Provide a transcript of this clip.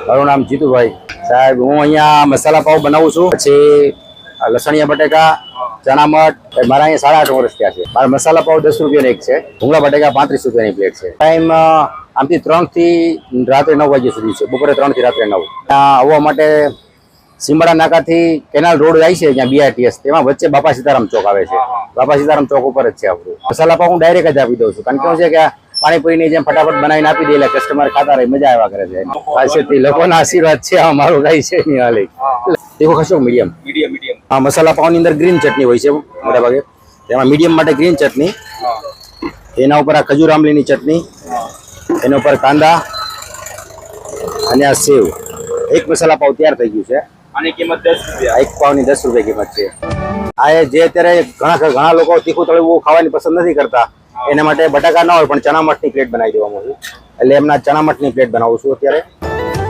મારું નામ જીતુભાઈ સાહેબ. હું અહીંયા મસાલા પાવ બનાવું છું. પછી લસણિયા બટેકા, ચણા મઠ મારા અહીંયા 8.5 વર્ષ થયા છે. મારા મસાલા પાવ 10 રૂપિયાની એક છે. ભૂંગળા બટેકા 35 રૂપિયાની પ્લેટ છે. ટાઈમ આમથી 3 થી રાત્રે 9 વાગ્યા સુધી છે. બપોરે 3 થી રાત્રે 9. આવવા માટે સીમડા નાકાથી કેનાલ રોડ જાય છે ત્યાં BRTS, તેમાં વચ્ચે બાપા સીતારામ ચોક આવે છે. બાપા સીતારામ ચોક ઉપર જ છે આપણું મસાલા પાવ. હું ડાયરેક્ટ જ આપી દઉં છું, કારણ કે શું છે કે પાણીપુરીની જેમ ફટાફટ બનાવીને આપી દે એટલે કસ્ટમર ખાતા રહે, મજા આવ્યા કરે છે. પાસેથી લોકોના આશીર્વાદ છે. મારું કઈ છે નહીં હાલે. તીખો ખસો મીડિયમ. હા, મસાલા પાવની અંદર ગ્રીન ચટણી હોય છે મોટા ભાગે. તેમાં મીડિયમ માટે ગ્રીન ચટણી, એના ઉપર આ ખજૂર આંબલીની ચટણી, એના ઉપર કાંદા અને આ સેવ. એક મસાલા પાવ તૈયાર થઈ ગયું છે. આની કિંમત 10 રૂપિયા. એક પાવની 10 રૂપિયા કિંમત છે. આ જે અત્યારે ઘણા લોકો તીખું તળેલું ખાવાની પસંદ નથી કરતા, એના માટે બટાકા ના હોય પણ ચણા મઠની પ્લેટ બનાવી દેવામાં છું. એટલે એમના ચણા મઠની પ્લેટ બનાવું છું અત્યારે.